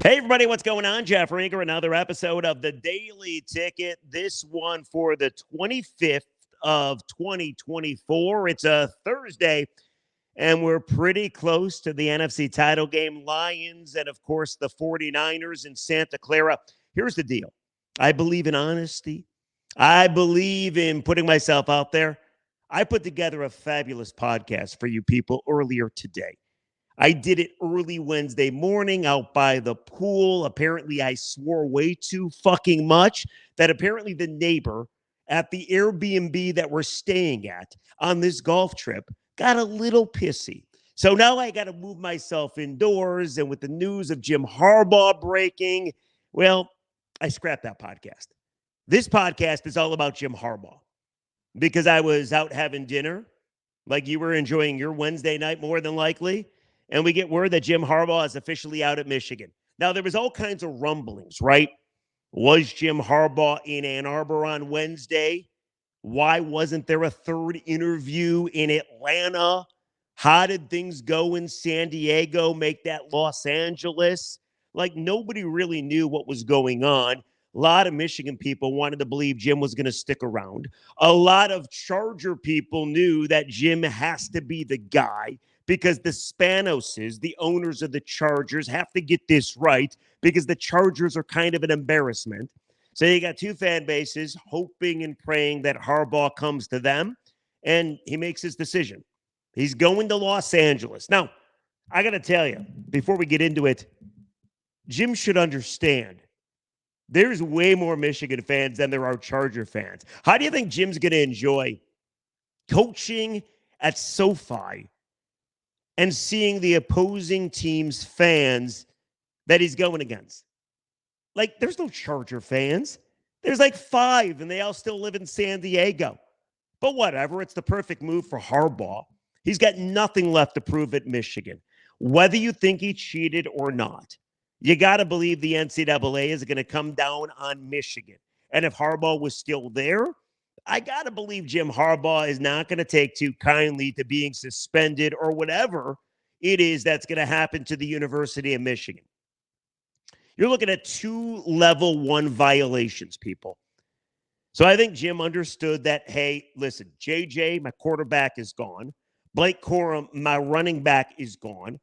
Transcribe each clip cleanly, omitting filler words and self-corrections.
Hey, everybody, what's going on? Jeff Rinker, another episode of the Daily Ticket. This one for the 25th of 2024. It's a Thursday, and we're pretty close to the NFC title game. Lions and, of course, the 49ers in Santa Clara. Here's the deal. I believe in honesty. I believe in putting myself out there. I put together a fabulous podcast for you people earlier today. I did it early Wednesday morning out by the pool. Apparently, I swore way too fucking much that apparently the neighbor at the Airbnb that we're staying at on this golf trip got a little pissy. So now I got to move myself indoors. And with the news of Jim Harbaugh breaking, well, I scrapped that podcast. This podcast is all about Jim Harbaugh because I was out having dinner like you were enjoying your Wednesday night more than likely. And we get word that Jim Harbaugh is officially out at Michigan. Now, there was all kinds of rumblings, right? Was Jim Harbaugh in Ann Arbor on Wednesday? Why wasn't there a third interview in Atlanta? How did things go in San Diego make that Los Angeles? Like, nobody really knew what was going on. A lot of Michigan people wanted to believe Jim was going to stick around. A lot of Charger people knew that Jim has to be the guy, because the Spanoses, the owners of the Chargers, have to get this right because the Chargers are kind of an embarrassment. So you got two fan bases hoping and praying that Harbaugh comes to them, and he makes his decision. He's going to Los Angeles. Now, I got to tell you, before we get into it, Jim should understand there's way more Michigan fans than there are Charger fans. How do you think Jim's going to enjoy coaching at SoFi and seeing the opposing team's fans that he's going against? Like, there's no Charger fans. There's like 5, and they all still live in San Diego. But whatever, it's the perfect move for Harbaugh. He's got nothing left to prove at Michigan. Whether you think he cheated or not, you got to believe the NCAA is going to come down on Michigan. And if Harbaugh was still there, I got to believe Jim Harbaugh is not going to take too kindly to being suspended or whatever it is that's going to happen to the University of Michigan. You're looking at 2 level 1 violations, people. So I think Jim understood that, hey, listen, JJ, my quarterback, is gone. Blake Corum, my running back, is gone.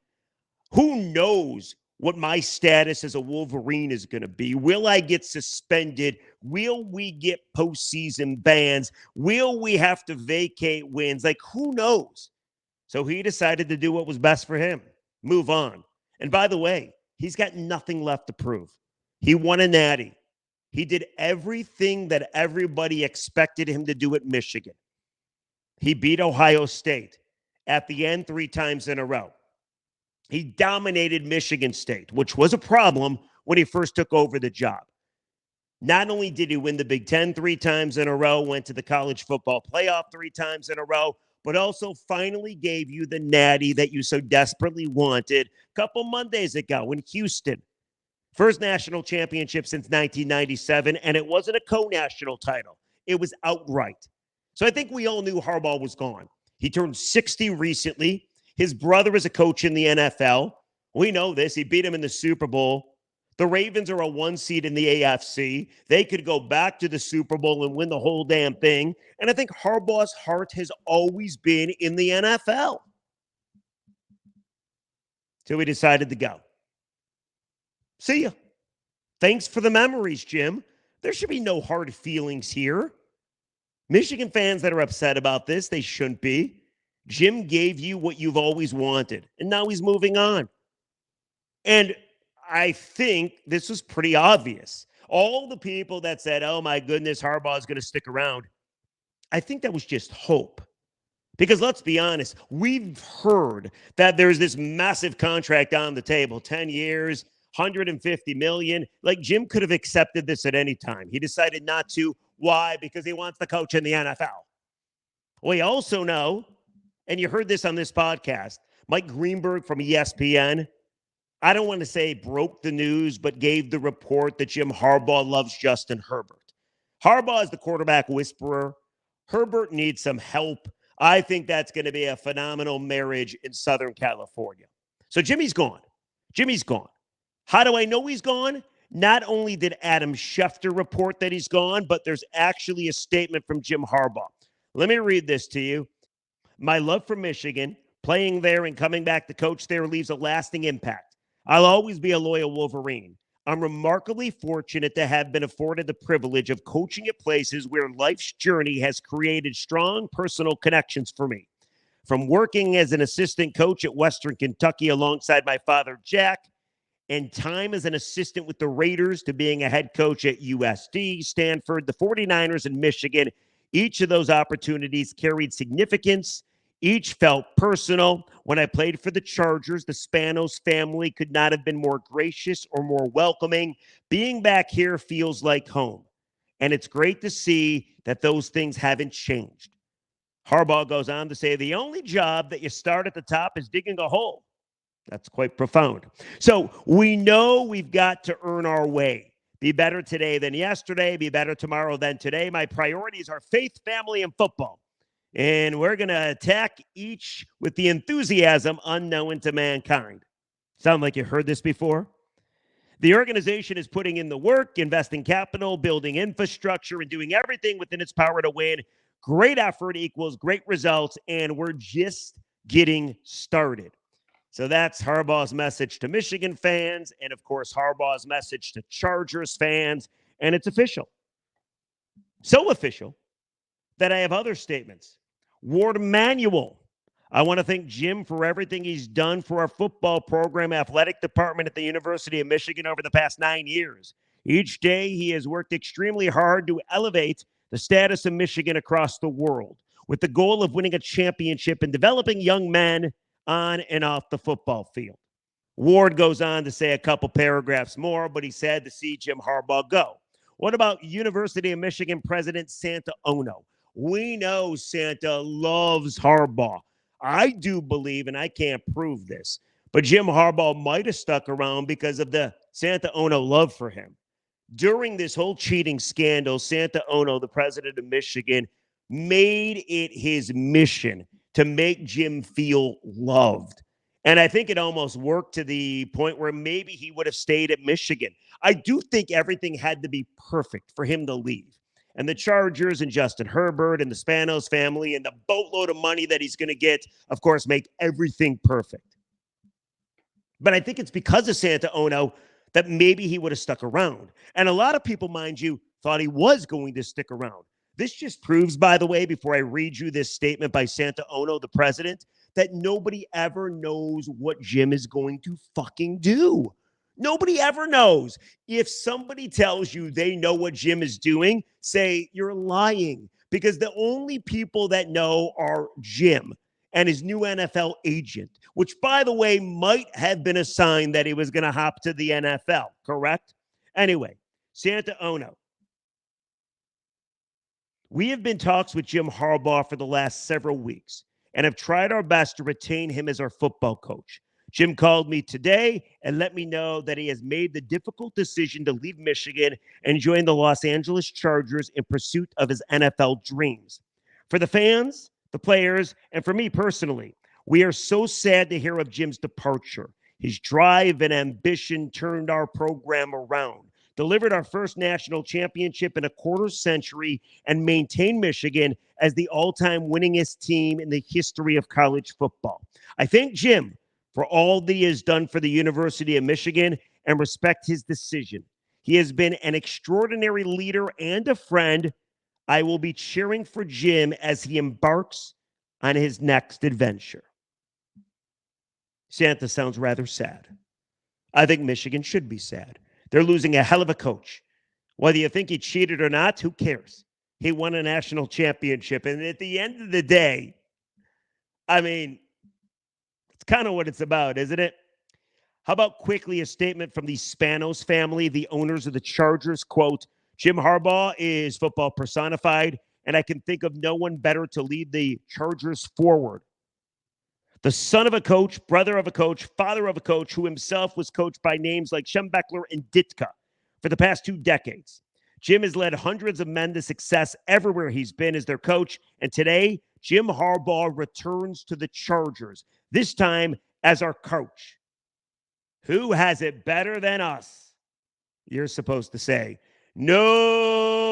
Who knows what my status as a Wolverine is going to be? Will I get suspended? Will we get postseason bans? Will we have to vacate wins? Like, who knows? So he decided to do what was best for him. Move on. And by the way, he's got nothing left to prove. He won a natty. He did everything that everybody expected him to do at Michigan. He beat Ohio State at the end 3 times in a row. He dominated Michigan State, which was a problem when he first took over the job. Not only did he win the Big Ten 3 times in a row, went to the college football playoff 3 times in a row, but also finally gave you the natty that you so desperately wanted a couple Mondays ago in Houston. First national championship since 1997, and it wasn't a co-national title. It was outright. So I think we all knew Harbaugh was gone. He turned 60 recently. His brother is a coach in the NFL. We know this. He beat him in the Super Bowl. The Ravens are a 1 seed in the AFC. They could go back to the Super Bowl and win the whole damn thing. And I think Harbaugh's heart has always been in the NFL. So he decided to go. See ya. Thanks for the memories, Jim. There should be no hard feelings here. Michigan fans that are upset about this, they shouldn't be. Jim gave you what you've always wanted, and now he's moving on. And I think this was pretty obvious. All the people that said, oh my goodness, Harbaugh is going to stick around, I think that was just hope. Because let's be honest, we've heard that there's this massive contract on the table, 10 years, $150 million. Like, Jim could have accepted this at any time. He decided not to. Why? Because he wants to coach in the NFL. We also know, and you heard this on this podcast, Mike Greenberg from ESPN, I don't want to say broke the news, but gave the report that Jim Harbaugh loves Justin Herbert. Harbaugh is the quarterback whisperer. Herbert needs some help. I think that's going to be a phenomenal marriage in Southern California. So Jimmy's gone. Jimmy's gone. How do I know he's gone? Not only did Adam Schefter report that he's gone, but there's actually a statement from Jim Harbaugh. Let me read this to you. My love for Michigan, playing there and coming back to coach there leaves a lasting impact. I'll always be a loyal Wolverine. I'm remarkably fortunate to have been afforded the privilege of coaching at places where life's journey has created strong personal connections for me. From working as an assistant coach at Western Kentucky alongside my father, Jack, and time as an assistant with the Raiders to being a head coach at USD, Stanford, the 49ers, and Michigan, each of those opportunities carried significance. Each felt personal. When I played for the Chargers, the Spanos family could not have been more gracious or more welcoming. Being back here feels like home. And it's great to see that those things haven't changed. Harbaugh goes on to say, the only job that you start at the top is digging a hole. That's quite profound. So we know we've got to earn our way. Be better today than yesterday. Be better tomorrow than today. My priorities are faith, family, and football. And we're going to attack each with the enthusiasm unknown to mankind. Sound like you heard this before? The organization is putting in the work, investing capital, building infrastructure, and doing everything within its power to win. Great effort equals great results, and we're just getting started. So that's Harbaugh's message to Michigan fans, and of course, Harbaugh's message to Chargers fans, and it's official. So official that I have other statements. Warde Manuel. I want to thank Jim for everything he's done for our football program, athletic department at the University of Michigan over the past 9 years. Each day, he has worked extremely hard to elevate the status of Michigan across the world with the goal of winning a championship and developing young men on and off the football field. Warde goes on to say a couple paragraphs more, but he said to see Jim Harbaugh go. What about University of Michigan President Santa Ono? We know Santa loves Harbaugh. I do believe, and I can't prove this, but Jim Harbaugh might have stuck around because of the Santa Ono love for him. During this whole cheating scandal, Santa Ono, the president of Michigan, made it his mission to make Jim feel loved. And I think it almost worked to the point where maybe he would have stayed at Michigan. I do think everything had to be perfect for him to leave. And the Chargers and Justin Herbert and the Spanos family and the boatload of money that he's going to get, of course, make everything perfect. But I think it's because of Santa Ono that maybe he would have stuck around. And a lot of people, mind you, thought he was going to stick around. This just proves, by the way, before I read you this statement by Santa Ono, the president, that nobody ever knows what Jim is going to fucking do. Nobody ever knows. If somebody tells you they know what Jim is doing, say you're lying, because the only people that know are Jim and his new NFL agent, which, by the way, might have been a sign that he was going to hop to the NFL, correct? Anyway, Santa Ono. We have been in talks with Jim Harbaugh for the last several weeks and have tried our best to retain him as our football coach. Jim called me today and let me know that he has made the difficult decision to leave Michigan and join the Los Angeles Chargers in pursuit of his NFL dreams. For the fans, the players, and for me personally, we are so sad to hear of Jim's departure. His drive and ambition turned our program around, delivered our first national championship in a quarter century, and maintained Michigan as the all-time winningest team in the history of college football. I thank Jim for all that he has done for the University of Michigan and respect his decision. He has been an extraordinary leader and a friend. I will be cheering for Jim as he embarks on his next adventure. Santa sounds rather sad. I think Michigan should be sad. They're losing a hell of a coach. Whether you think he cheated or not, who cares? He won a national championship. And at the end of the day, I mean, it's kind of what it's about, isn't it? How about quickly a statement from the Spanos family, the owners of the Chargers? Quote, Jim Harbaugh is football personified, and I can think of no one better to lead the Chargers forward. The son of a coach, brother of a coach, father of a coach, who himself was coached by names like Schembechler and Ditka for the past 2 decades. Jim has led hundreds of men to success everywhere he's been as their coach, and today, Jim Harbaugh returns to the Chargers, this time as our coach. Who has it better than us? You're supposed to say, nobody.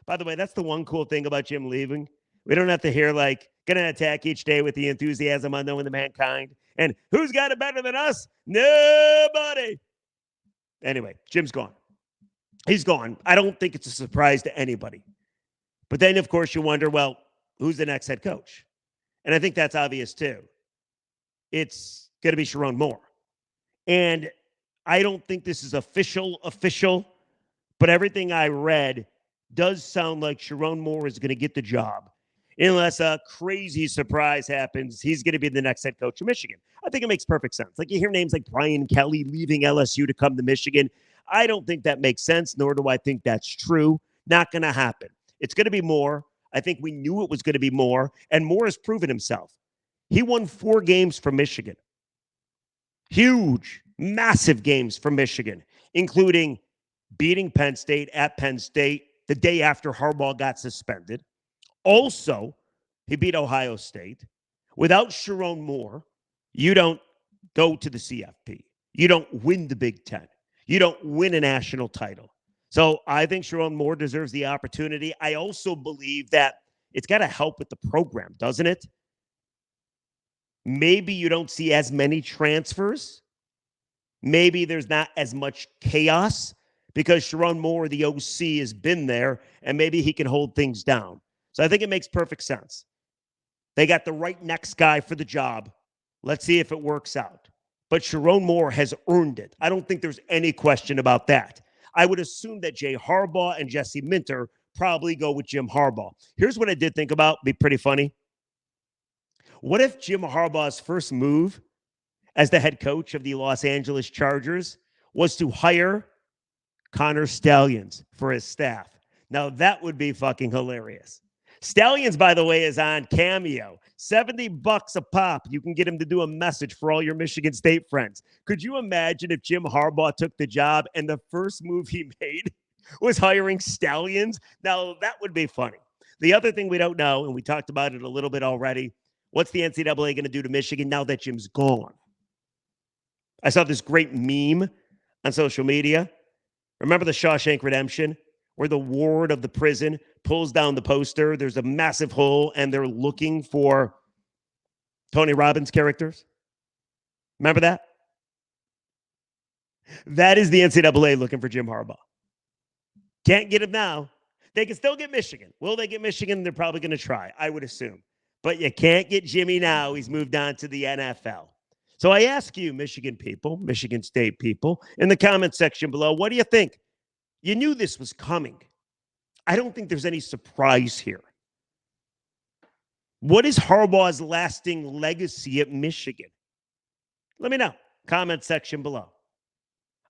By the way, that's the one cool thing about Jim leaving. We don't have to hear like, gonna attack each day with the enthusiasm unknown to mankind. And who's got it better than us? Nobody. Anyway, Jim's gone. He's gone. I don't think it's a surprise to anybody. But then, of course, you wonder, well, who's the next head coach? And I think that's obvious, too. It's going to be Chiron Moore. And I don't think this is official, but everything I read does sound like Chiron Moore is going to get the job. Unless a crazy surprise happens, he's going to be the next head coach of Michigan. I think it makes perfect sense. Like, you hear names like Brian Kelly leaving LSU to come to Michigan. I don't think that makes sense, nor do I think that's true. Not going to happen. It's going to be Moore. I think we knew it was going to be Moore, and Moore has proven himself. He won 4 games for Michigan. Huge, massive games for Michigan, including beating Penn State at Penn State the day after Harbaugh got suspended. Also, he beat Ohio State. Without Chiron Moore, you don't go to the CFP. You don't win the Big Ten. You don't win a national title. So I think Chiron Moore deserves the opportunity. I also believe that it's got to help with the program, doesn't it? Maybe you don't see as many transfers. Maybe there's not as much chaos because Chiron Moore, the OC, has been there, and maybe he can hold things down. So I think it makes perfect sense. They got the right next guy for the job. Let's see if it works out. But Chiron Moore has earned it. I don't think there's any question about that. I would assume that Jay Harbaugh and Jesse Minter probably go with Jim Harbaugh. Here's what I did think about. Be pretty funny. What if Jim Harbaugh's first move as the head coach of the Los Angeles Chargers was to hire Connor Stalions for his staff? Now, that would be fucking hilarious. Stalions, by the way, is on Cameo. $70 a pop. You can get him to do a message for all your Michigan State friends. Could you imagine if Jim Harbaugh took the job and the first move he made was hiring Stalions? Now, that would be funny. The other thing we don't know, and we talked about it a little bit already, what's the NCAA going to do to Michigan now that Jim's gone? I saw this great meme on social media. Remember the Shawshank Redemption, where the ward of the prison pulls down the poster? There's a massive hole, and they're looking for Tony Robbins characters. Remember that? That is the NCAA looking for Jim Harbaugh. Can't get him now. They can still get Michigan. Will they get Michigan? They're probably going to try, I would assume. But you can't get Jimmy now. He's moved on to the NFL. So I ask you, Michigan people, Michigan State people, in the comment section below, what do you think? You knew this was coming. I don't think there's any surprise here. What is Harbaugh's lasting legacy at Michigan? Let me know. Comment section below.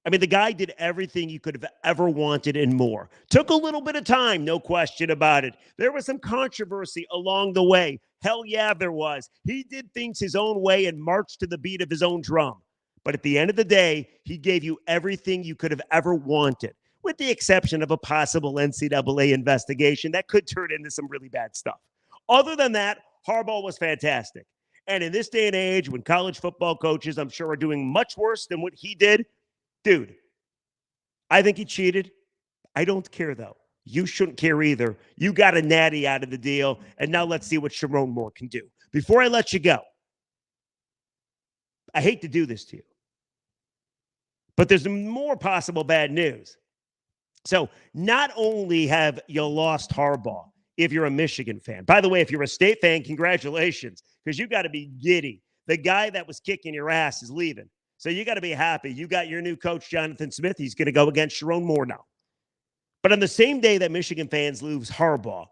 I mean, the guy did everything you could have ever wanted and more. Took a little bit of time, no question about it. There was some controversy along the way. Hell yeah, there was. He did things his own way and marched to the beat of his own drum. But at the end of the day, he gave you everything you could have ever wanted, with the exception of a possible NCAA investigation that could turn into some really bad stuff. Other than that, Harbaugh was fantastic. And in this day and age, when college football coaches, I'm sure, are doing much worse than what he did, dude, I think he cheated. I don't care, though. You shouldn't care either. You got a natty out of the deal, and now let's see what Chiron Moore can do. Before I let you go, I hate to do this to you, but there's more possible bad news. So not only have you lost Harbaugh, if you're a Michigan fan. By the way, if you're a State fan, congratulations, because you got to be giddy. The guy that was kicking your ass is leaving. So you got to be happy. You got your new coach, Jonathan Smith. He's going to go against Chiron Moore now. But on the same day that Michigan fans lose Harbaugh,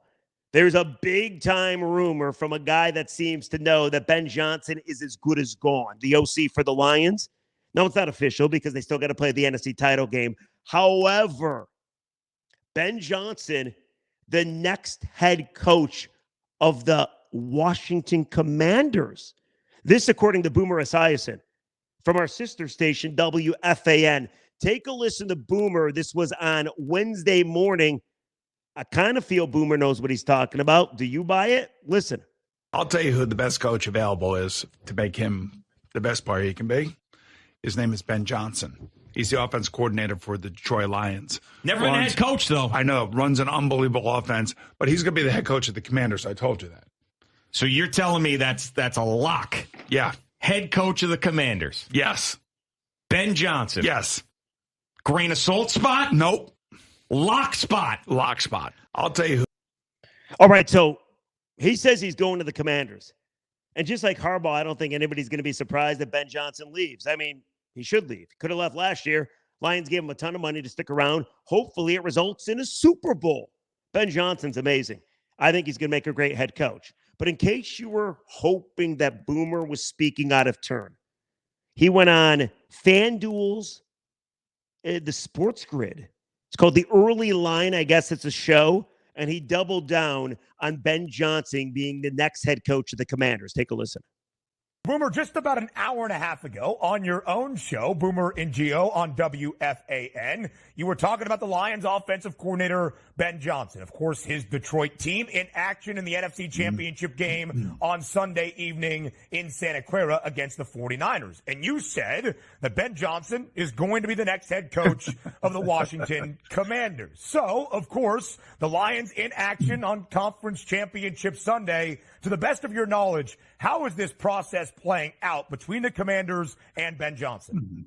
there's a big-time rumor from a guy that seems to know that Ben Johnson is as good as gone, the OC for the Lions. No, it's not official because they still got to play the NFC title game. However, Ben Johnson, the next head coach of the Washington Commanders. This, according to Boomer Esiason, from our sister station, WFAN. Take a listen to Boomer. This was on Wednesday morning. I kind of feel Boomer knows what he's talking about. Do you buy it? Listen. I'll tell you who the best coach available is to make him the best player he can be. His name is Ben Johnson. He's the offense coordinator for the Detroit Lions. Never been a head coach, though. I know. Runs an unbelievable offense, but he's going to be the head coach of the Commanders. I told you that. So you're telling me that's a lock? Yeah. Head coach of the Commanders? Yes. Ben Johnson? Yes. Grain of salt spot? Nope. Lock spot? Lock spot. I'll tell you who. All right, so he says he's going to the Commanders. And just like Harbaugh, I don't think anybody's going to be surprised that Ben Johnson leaves. I mean, he should leave. He could have left last year. Lions gave him a ton of money to stick around. Hopefully it results in a Super Bowl. Ben Johnson's amazing. I think he's going to make a great head coach. But in case you were hoping that Boomer was speaking out of turn, he went on FanDuel's The Sports Grid. It's called The Early Line. I guess it's a show. And he doubled down on Ben Johnson being the next head coach of the Commanders. Take a listen. Boomer, just about an hour and a half ago on your own show, Boomer and Gio on WFAN, you were talking about the Lions offensive coordinator, Ben Johnson. Of course, his Detroit team in action in the NFC Championship game on Sunday evening in Santa Clara against the 49ers. And you said that Ben Johnson is going to be the next head coach of the Washington Commanders. So, of course, the Lions in action on Conference Championship Sunday. To the best of your knowledge, how is this process playing out between the Commanders and Ben Johnson?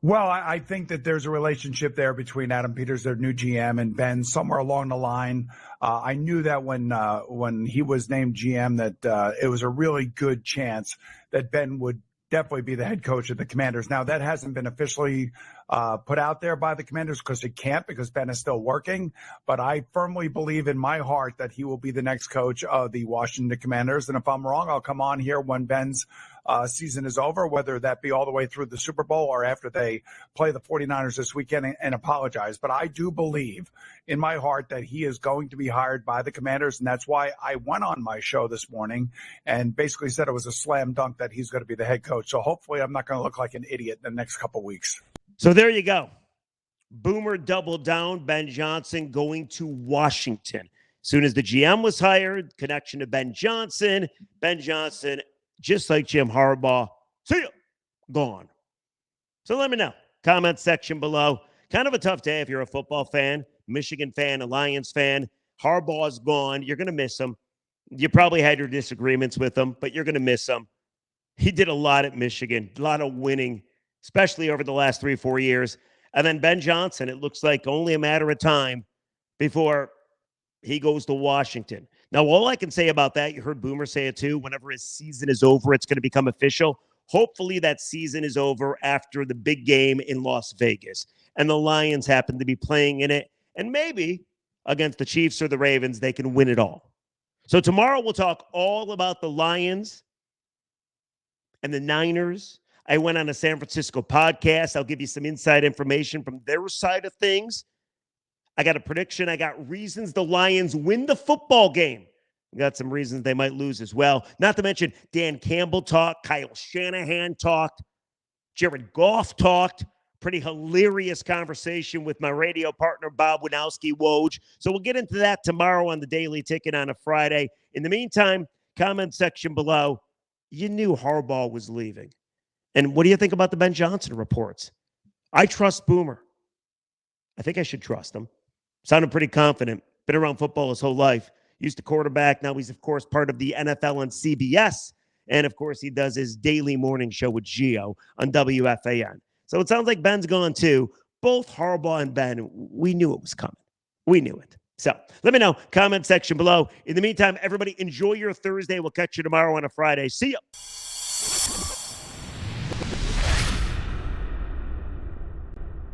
Well, I think that there's a relationship there between Adam Peters, their new GM, and Ben somewhere along the line. I knew that when he was named GM that it was a really good chance that Ben would definitely be the head coach of the Commanders. Now, that hasn't been officially put out there by the Commanders because it can't, because Ben is still working. But I firmly believe in my heart that he will be the next coach of the Washington Commanders. And if I'm wrong, I'll come on here when Ben's season is over, whether that be all the way through the Super Bowl or after they play the 49ers this weekend, and apologize. But I do believe in my heart that he is going to be hired by the Commanders. And that's why I went on my show this morning and basically said it was a slam dunk that he's going to be the head coach. So hopefully I'm not going to look like an idiot in the next couple of weeks. So there you go. Boomer doubled down. Ben Johnson going to Washington. As soon as the GM was hired, connection to Ben Johnson, just like Jim Harbaugh, see ya, gone. So let me know. Comment section below. Kind of a tough day if you're a football fan, Michigan fan, a Lions fan. Harbaugh's gone. You're going to miss him. You probably had your disagreements with him, but you're going to miss him. He did a lot at Michigan, a lot of winning, especially over the last 3-4 years. And then Ben Johnson, it looks like only a matter of time before he goes to Washington. Now, all I can say about that, you heard Boomer say it too, whenever his season is over, it's going to become official. Hopefully that season is over after the big game in Las Vegas. And the Lions happen to be playing in it. And maybe against the Chiefs or the Ravens, they can win it all. So tomorrow we'll talk all about the Lions and the Niners. I went on a San Francisco podcast. I'll give you some inside information from their side of things. I got a prediction. I got reasons the Lions win the football game. I got some reasons they might lose as well. Not to mention Dan Campbell talked, Kyle Shanahan talked, Jared Goff talked. Pretty hilarious conversation with my radio partner, Bob Winowski Woj. So we'll get into that tomorrow on the Daily Ticket on a Friday. In the meantime, comment section below. You knew Harbaugh was leaving. And what do you think about the Ben Johnson reports? I trust Boomer. I think I should trust him. Sounded pretty confident. Been around football his whole life. Used to quarterback. Now he's, of course, part of the NFL on CBS. And, of course, he does his daily morning show with Gio on WFAN. So it sounds like Ben's gone, too. Both Harbaugh and Ben, we knew it was coming. We knew it. So let me know. Comment section below. In the meantime, everybody, enjoy your Thursday. We'll catch you tomorrow on a Friday. See ya.